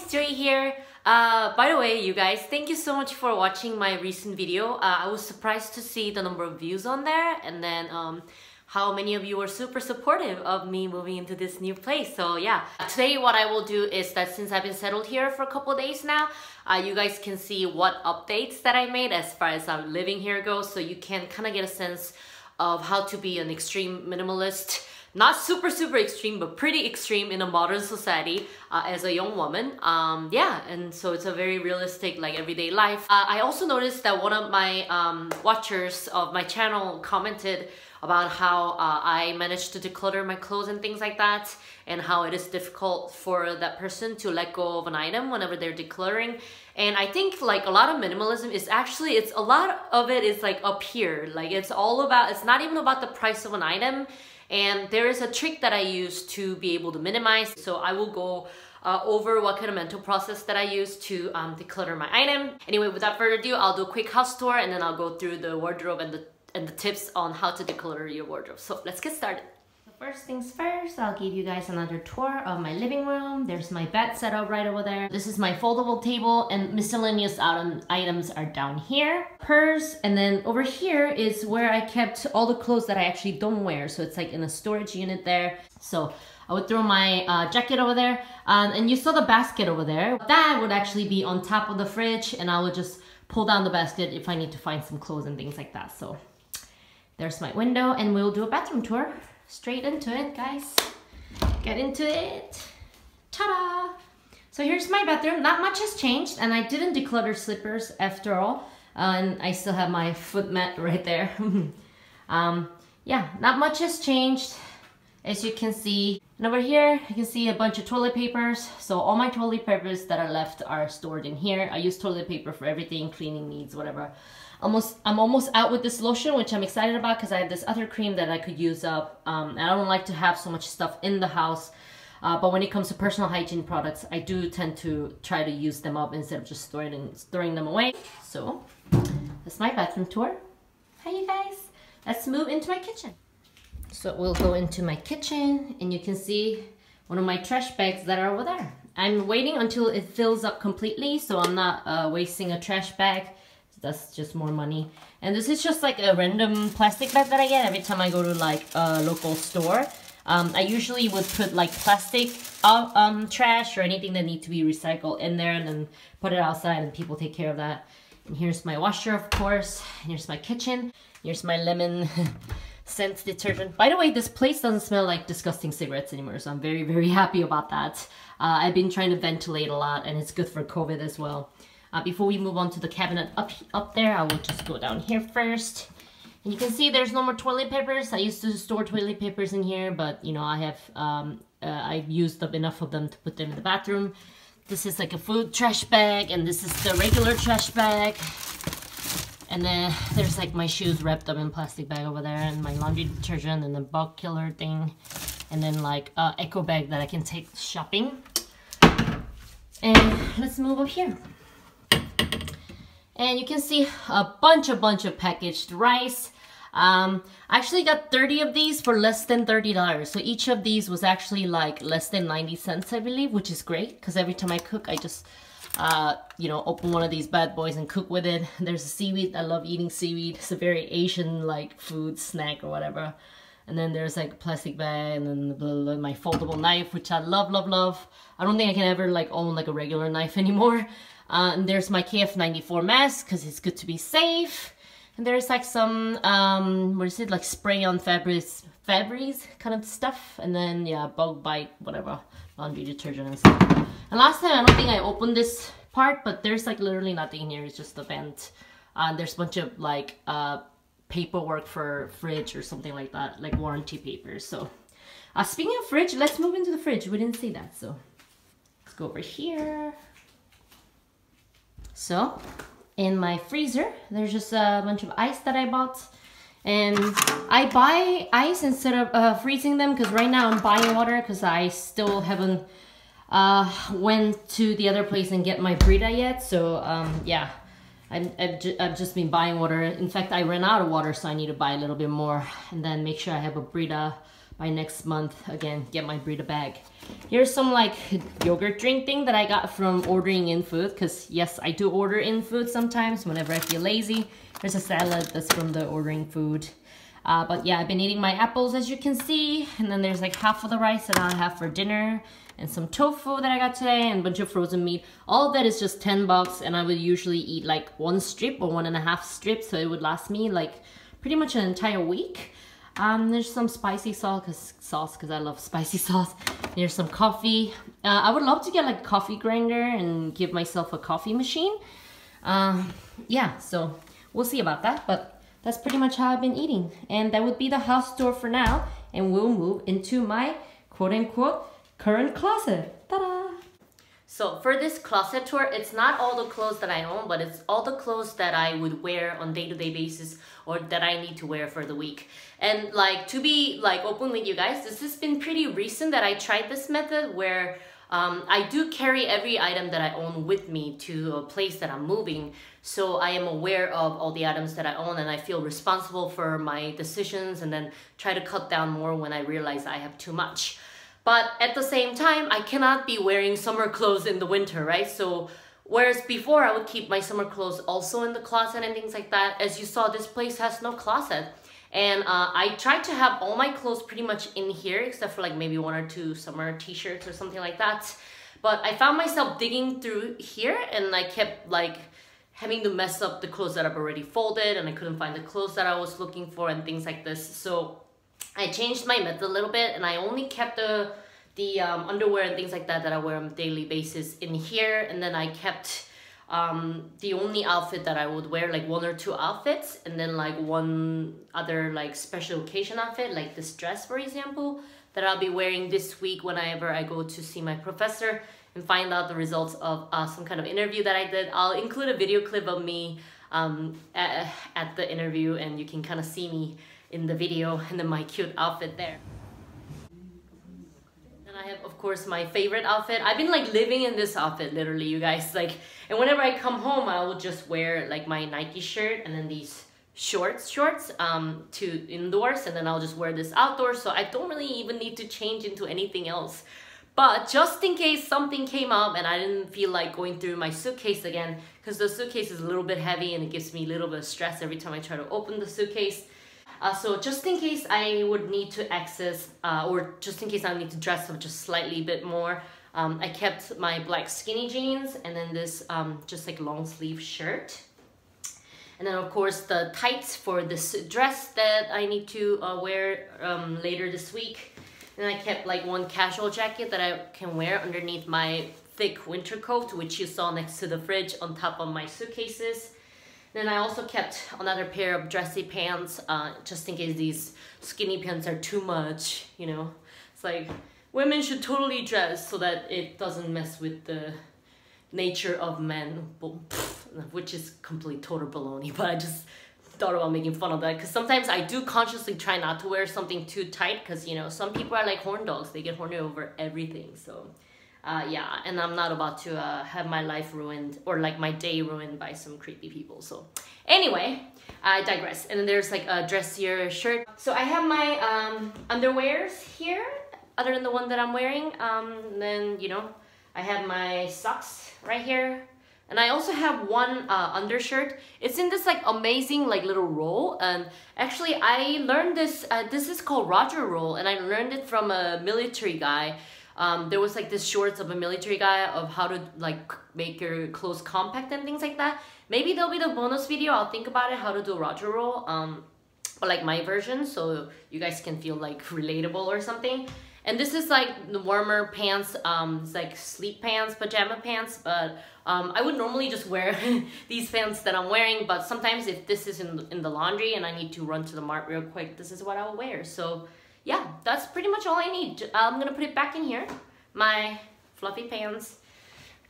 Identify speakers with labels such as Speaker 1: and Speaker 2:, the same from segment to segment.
Speaker 1: it's Joy here. By the way, you guys, thank you so much for watching my recent video. I was surprised to see the number of views on there, and then how many of you were super supportive of me moving into this new place. So yeah, today what I will do is that since I've been settled here for a couple of days now, you guys can see what updates that I made as far as living here goes, so you can kind of get a sense of how to be an extreme minimalist. Not super extreme, but pretty extreme in a modern society as a young woman. Yeah, and so it's a very realistic, like, everyday life. I also noticed that one of my watchers of my channel commented about how I managed to declutter my clothes and things like that, and how it is difficult for that person to let go of an item whenever they're decluttering. And I think, like, a lot of minimalism is actually, a lot of it is like up here. Like, it's not even about the price of an item. And there is a trick that I use to be able to minimize. So I will go over what kind of mental process that I use to declutter my item. Anyway, without further ado, I'll do a quick house tour, and then I'll go through the wardrobe and the tips on how to declutter your wardrobe. So let's get started. First things first, I'll give you guys another tour of my living room. There's my bed set up right over there. This is my foldable table, and miscellaneous items are down here. Purse, and then over here is where I kept all the clothes that I actually don't wear. So it's like in a storage unit there. So I would throw my jacket over there, and you saw the basket over there. That would actually be on top of the fridge, and I would just pull down the basket if I need to find some clothes and things like that. So there's my window, and we'll do a bathroom tour. Straight into it, guys. Get into it. Ta-da! So here's my bathroom. Not much has changed, and I didn't declutter slippers after all. And I still have my foot mat right there. Yeah, not much has changed, as you can see. And over here, you can see a bunch of toilet papers. So all my toilet papers that are left are stored in here. I use toilet paper for everything, cleaning needs, whatever. I'm almost out with this lotion, which I'm excited about because I have this other cream that I could use up. And I don't like to have so much stuff in the house. But when it comes to personal hygiene products, I do tend to try to use them up instead of just throwing them away. So that's my bathroom tour. Hi, you guys. Let's move into my kitchen. So we'll go into my kitchen, and you can see one of my trash bags that are over there. I'm waiting until it fills up completely, so I'm not wasting a trash bag. That's just more money. And this is just like a random plastic bag that I get every time I go to like a local store. I usually would put like plastic trash or anything that needs to be recycled in there, and then put it outside, and people take care of that. And here's my washer, of course. And here's my kitchen. Here's my lemon scent detergent. By the way, this place doesn't smell like disgusting cigarettes anymore, so I'm very happy about that. I've been trying to ventilate a lot, and it's good for COVID as well. Before we move on to the cabinet up there, I will just go down here first. And you can see there's no more toilet papers. I used to store toilet papers in here, but you know, I've used up enough of them to put them in the bathroom. This is like a food trash bag, and this is the regular trash bag. And then there's like my shoes wrapped up in plastic bag over there, and my laundry detergent, and the bug killer thing, and then like eco bag that I can take shopping. And let's move up here. And you can see a bunch of packaged rice. I actually got 30 of these for less than $30. So each of these was actually like less than 90 cents, I believe, which is great because every time I cook, I just, you know, open one of these bad boys and cook with it. There's a seaweed. I love eating seaweed. It's a very Asian like food snack or whatever. And then there's like a plastic bag, and then my foldable knife, which I love. I don't think I can ever like own like a regular knife anymore. And there's my KF94 mask because it's good to be safe. And there's like some, what is it, like spray on Febreze kind of stuff. And then, yeah, bug bite, whatever, laundry detergent and stuff. And last time, I don't think I opened this part, but there's like literally nothing in here. It's just a vent. There's a bunch of like paperwork for fridge or something like that, like warranty papers. So speaking of fridge, let's move into the fridge. We didn't see that, so let's go over here. So, in my freezer, there's just a bunch of ice that I bought. And I buy ice instead of freezing them, because right now I'm buying water because I still haven't went to the other place and get my Brita yet. So, yeah, I've just been buying water. In fact, I ran out of water, so I need to buy a little bit more and then make sure I have a Brita by next month, again, get my Brita bag. Here's some like yogurt drink thing that I got from ordering in food, because yes, I do order in food sometimes whenever I feel lazy. There's a salad that's from the ordering food. But yeah, I've been eating my apples, as you can see, and then there's like half of the rice that I'll have for dinner, and some tofu that I got today, and a bunch of frozen meat. All of that is just 10 bucks, and I would usually eat like 1 strip or 1.5 strips, so it would last me like pretty much an entire week. There's some spicy sauce, because I love spicy sauce. There's some coffee. I would love to get like a coffee grinder and give myself a coffee machine. Yeah, so we'll see about that, but that's pretty much how I've been eating. And that would be the house tour for now, and we'll move into my quote-unquote current closet. Ta-da! So for this closet tour, it's not all the clothes that I own, but it's all the clothes that I would wear on day-to-day basis, or that I need to wear for the week. And like, to be like open with you guys, this has been pretty recent that I tried this method where I do carry every item that I own with me to a place that I'm moving. So I am aware of all the items that I own, and I feel responsible for my decisions, and then try to cut down more when I realize I have too much. But at the same time, I cannot be wearing summer clothes in the winter, right? So whereas before I would keep my summer clothes also in the closet and things like that, as you saw, this place has no closet. And I tried to have all my clothes pretty much in here, except for like maybe 1 or 2 summer t-shirts or something like that. But I found myself digging through here, and I kept like having to mess up the clothes that I've already folded, and I couldn't find the clothes that I was looking for and things like this. So I changed my method a little bit, and I only kept the underwear and things like that I wear on a daily basis in here. And then I kept the only outfit that I would wear, like 1 or 2 outfits, and then like 1 other like special occasion outfit, like this dress, for example, that I'll be wearing this week whenever I go to see my professor and find out the results of some kind of interview that I did. I'll include a video clip of me at the interview, and you can kind of see me in the video, and then my cute outfit there. And I have, of course, my favorite outfit. I've been like living in this outfit, literally, you guys. Like, and whenever I come home, I will just wear like my Nike shirt and then these shorts to indoors, and then I'll just wear this outdoors. So I don't really even need to change into anything else. But just in case something came up and I didn't feel like going through my suitcase again, because the suitcase is a little bit heavy and it gives me a little bit of stress every time I try to open the suitcase. So just in case I would need to access, or just in case I need to dress up just slightly bit more, I kept my black skinny jeans, and then this just like long sleeve shirt. And then of course the tights for this dress that I need to wear later this week. And I kept like 1 casual jacket that I can wear underneath my thick winter coat, which you saw next to the fridge on top of my suitcases. Then I also kept another pair of dressy pants, just in case these skinny pants are too much, you know. It's like, women should totally dress so that it doesn't mess with the nature of men, which is complete total baloney, but I just thought about making fun of that, because sometimes I do consciously try not to wear something too tight, because, you know, some people are like horn dogs, they get horny over everything. So yeah, and I'm not about to have my life ruined, or like my day ruined by some creepy people. So anyway, I digress. And then there's like a dressier shirt. So I have my underwears here, other than the one that I'm wearing. And then, you know, I have my socks right here. And I also have 1 undershirt. It's in this like amazing like little roll. And actually I learned this, this is called Roger roll, and I learned it from a military guy. There was like this shorts of a military guy of how to like make your clothes compact and things like that. Maybe there'll be the bonus video, I'll think about it, how to do a Roger roll, or like my version, so you guys can feel like relatable or something. And this is like the warmer pants, it's like sleep pants, pajama pants, but I would normally just wear these pants that I'm wearing, but sometimes if this is in the laundry and I need to run to the mart real quick, this is what I will wear. So yeah, that's pretty much all I need. I'm gonna put it back in here. My fluffy pants,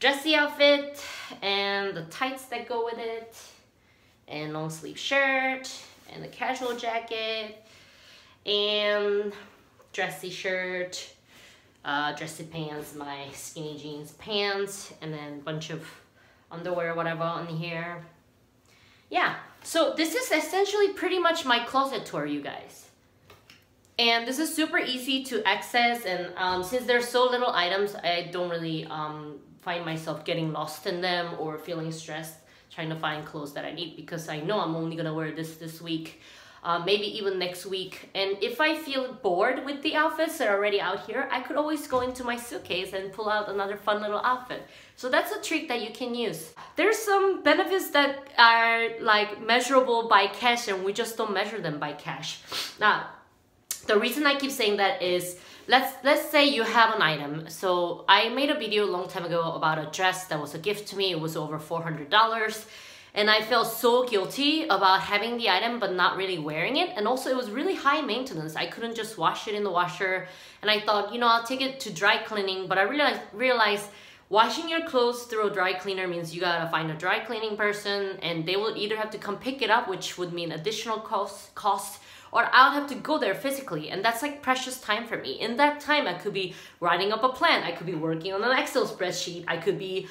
Speaker 1: dressy outfit, and the tights that go with it, and long sleeve shirt, and the casual jacket, and dressy shirt, dressy pants, my skinny jeans pants, and then a bunch of underwear, whatever, on here. Yeah, so this is essentially pretty much my closet tour, you guys. And this is super easy to access, and since there's so little items, I don't really find myself getting lost in them or feeling stressed trying to find clothes that I need, because I know I'm only gonna wear this week, maybe even next week. And if I feel bored with the outfits that are already out here, I could always go into my suitcase and pull out another fun little outfit. So that's a trick that you can use. There's some benefits that are like measurable by cash, and we just don't measure them by cash. Now, the reason I keep saying that is, let's say you have an item. So I made a video a long time ago about a dress that was a gift to me. It was over $400. And I felt so guilty about having the item but not really wearing it. And also it was really high maintenance. I couldn't just wash it in the washer. And I thought, you know, I'll take it to dry cleaning. But I realized washing your clothes through a dry cleaner means you gotta find a dry cleaning person, and they will either have to come pick it up, which would mean additional cost, or I'll have to go there physically, and that's like precious time for me. In that time, I could be writing up a plan, I could be working on an Excel spreadsheet, I could be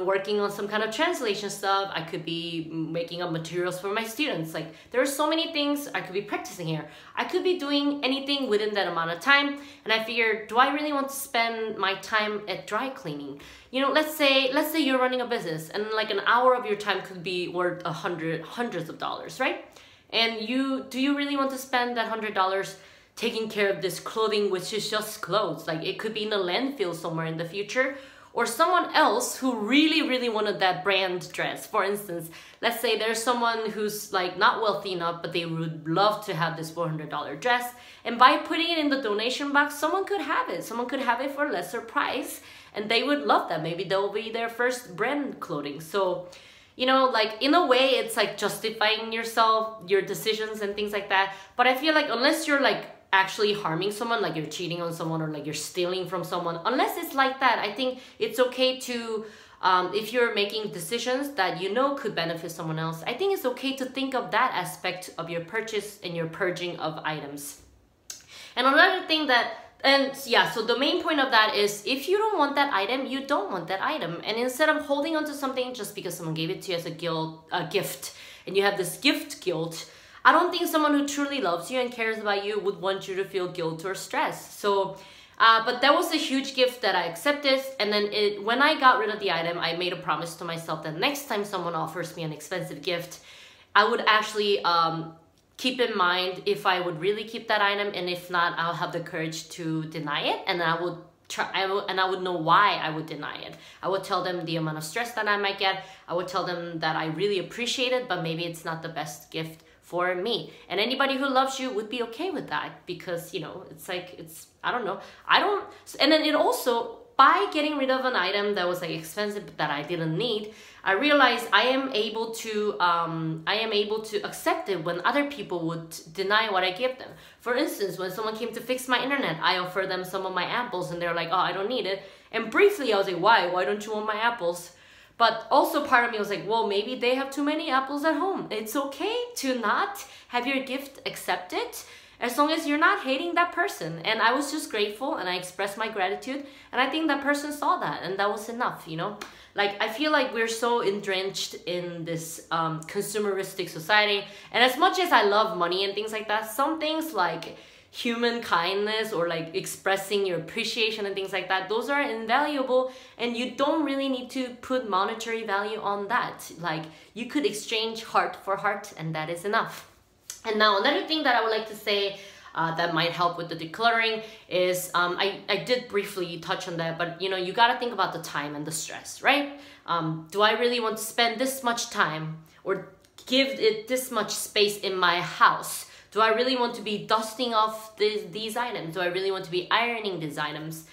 Speaker 1: working on some kind of translation stuff, I could be making up materials for my students. Like, there are so many things I could be practicing here. I could be doing anything within that amount of time, and I figured, do I really want to spend my time at dry cleaning? You know, let's say you're running a business, and like an hour of your time could be worth hundreds of dollars, right? And do you really want to spend that $100 taking care of this clothing, which is just clothes? Like, it could be in a landfill somewhere in the future, or someone else who really wanted that brand dress. For instance, let's say there's someone who's like not wealthy enough, but they would love to have this $400 dress, and by putting it in the donation box, someone could have it. Someone could have it for a lesser price, and they would love that. Maybe that will be their first brand clothing. So, you know, like, in a way, it's like justifying yourself, your decisions and things like that. But I feel like unless you're like actually harming someone, like you're cheating on someone or like you're stealing from someone, unless it's like that, I think it's okay to, if you're making decisions that you know could benefit someone else, I think it's okay to think of that aspect of your purchase and your purging of items. And another thing that, and yeah, so the main point of that is, if you don't want that item, you don't want that item. And instead of holding on to something just because someone gave it to you as a gift, and you have this gift guilt, I don't think someone who truly loves you and cares about you would want you to feel guilt or stress. So, but that was a huge gift that I accepted. And then when I got rid of the item, I made a promise to myself that next time someone offers me an expensive gift, I would actually keep in mind if I would really keep that item, and if not, I'll have the courage to deny it, and I would know why I would deny it. I would tell them the amount of stress that I might get. I would tell them that I really appreciate it, but maybe it's not the best gift for me. And anybody who loves you would be okay with that, because, you know, it's like, I don't know. And then it also, by getting rid of an item that was like expensive that I didn't need, I realized I am able to accept it when other people would deny what I give them. For instance, when someone came to fix my internet, I offered them some of my apples, and they're like, oh, I don't need it. And briefly I was like, why don't you want my apples? But also part of me was like, well, maybe they have too many apples at home. It's okay to not have your gift accepted, as long as you're not hating that person. And I was just grateful, and I expressed my gratitude, and I think that person saw that, and that was enough, you know? Like, I feel like we're so entrenched in this consumeristic society, and as much as I love money and things like that, some things like human kindness or like expressing your appreciation and things like that, those are invaluable, and you don't really need to put monetary value on that. Like, you could exchange heart for heart, and that is enough. And now another thing that I would like to say that might help with the decluttering is, I did briefly touch on that, but you know, you gotta think about the time and the stress, right? Do I really want to spend this much time or give it this much space in my house? Do I really want to be dusting off these items? Do I really want to be ironing these items?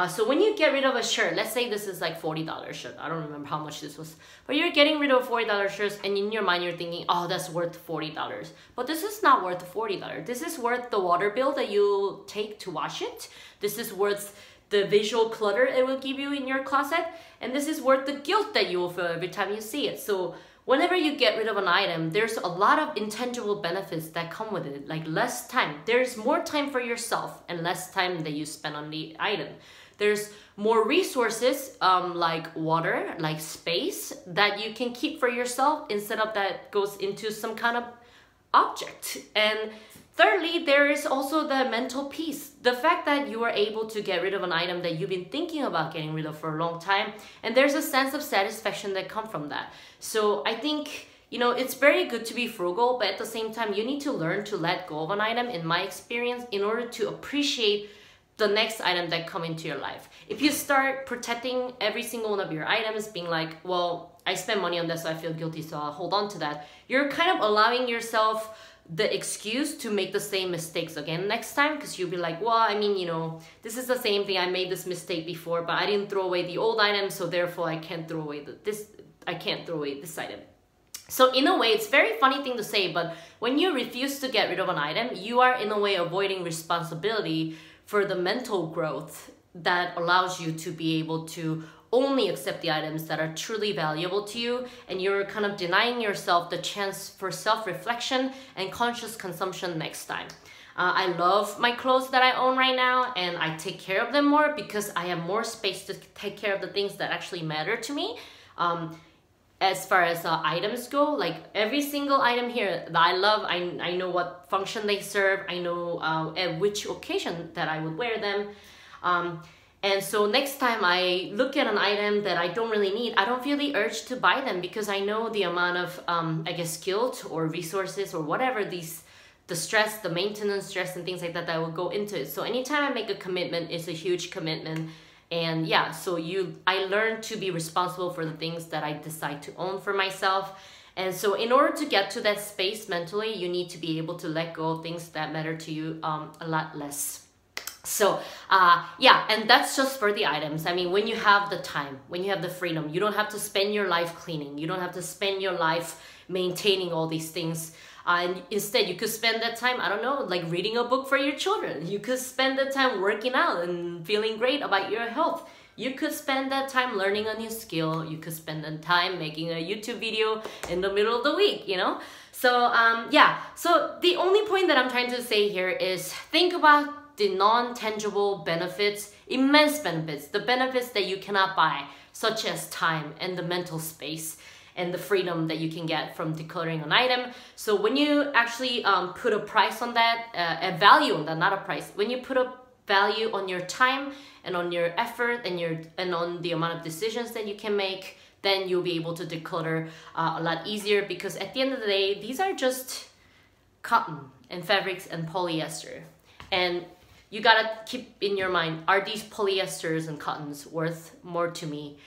Speaker 1: So when you get rid of a shirt, let's say this is like $40 shirt. I don't remember how much this was, but you're getting rid of $40 shirts, and in your mind you're thinking, oh, that's worth $40. But this is not worth $40. This is worth the water bill that you take to wash it. This is worth the visual clutter it will give you in your closet. And this is worth the guilt that you will feel every time you see it. So whenever you get rid of an item, there's a lot of intangible benefits that come with it, like less time. There's more time for yourself and less time that you spend on the item. There's more resources, like water, like space, that you can keep for yourself instead of that goes into some kind of object. And Thirdly, there is also the mental peace. The fact that you are able to get rid of an item that you've been thinking about getting rid of for a long time, and there's a sense of satisfaction that comes from that. So I think, you know, it's very good to be frugal, but at the same time, you need to learn to let go of an item, in my experience, in order to appreciate the next item that come into your life. If you start protecting every single one of your items, being like, well, I spent money on this, so I feel guilty, so I'll hold on to that, you're kind of allowing yourself the excuse to make the same mistakes again next time, because you'll be like, well, I mean, you know, this is the same thing, I made this mistake before, but I didn't throw away the old item, so therefore I can't throw away this item. So in a way, it's a very funny thing to say, but when you refuse to get rid of an item, you are in a way avoiding responsibility for the mental growth that allows you to be able to only accept the items that are truly valuable to you, and you're kind of denying yourself the chance for self-reflection and conscious consumption next time. I love my clothes that I own right now, and I take care of them more because I have more space to take care of the things that actually matter to me. As far as items go, like every single item here that I love, I know what function they serve, I know at which occasion that I would wear them. And so next time I look at an item that I don't really need, I don't feel the urge to buy them because I know the amount of, I guess, guilt or resources or whatever the stress, the maintenance stress and things like that will go into it. So anytime I make a commitment, it's a huge commitment. And yeah, so I learn to be responsible for the things that I decide to own for myself. And so in order to get to that space mentally, you need to be able to let go of things that matter to you a lot less. So yeah, and that's just for the items. I mean, when you have the time, when you have the freedom, you don't have to spend your life cleaning. You don't have to spend your life maintaining all these things. And instead, you could spend that time, I don't know, like reading a book for your children. You could spend that time working out and feeling great about your health. You could spend that time learning a new skill. You could spend that time making a YouTube video in the middle of the week, you know? So yeah, so the only point that I'm trying to say here is think about the non-tangible benefits, immense benefits, the benefits that you cannot buy, such as time and the mental space and the freedom that you can get from decluttering an item. So when you actually put a price on that, a value on that, not a price, when you put a value on your time and on your effort and on the amount of decisions that you can make, then you'll be able to declutter a lot easier, because at the end of the day, these are just cotton and fabrics and polyester. And you gotta keep in your mind, are these polyesters and cottons worth more to me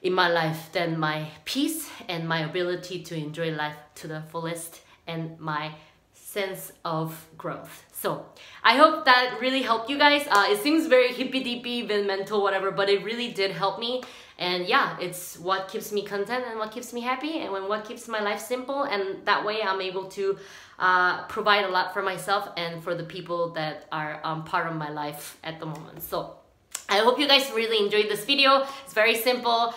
Speaker 1: in my life than my peace and my ability to enjoy life to the fullest and my sense of growth? So I hope that really helped you guys. It seems very hippy-dippy, mental, whatever, but it really did help me. And yeah, it's what keeps me content and what keeps me happy and what keeps my life simple. And that way I'm able to provide a lot for myself and for the people that are part of my life at the moment. So I hope you guys really enjoyed this video. It's very simple.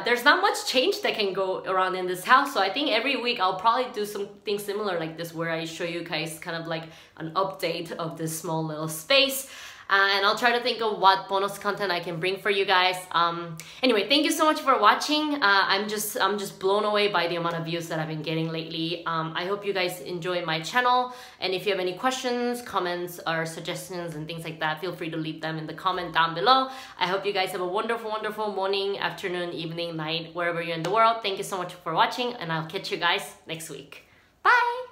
Speaker 1: There's not much change that can go around in this house. So I think every week I'll probably do something similar like this, where I show you guys kind of like an update of this small little space. And I'll try to think of what bonus content I can bring for you guys. Anyway, thank you so much for watching. I'm just blown away by the amount of views that I've been getting lately. I hope you guys enjoy my channel. And if you have any questions, comments, or suggestions and things like that, feel free to leave them in the comment down below. I hope you guys have a wonderful, wonderful morning, afternoon, evening, night, wherever you're in the world. Thank you so much for watching, and I'll catch you guys next week. Bye!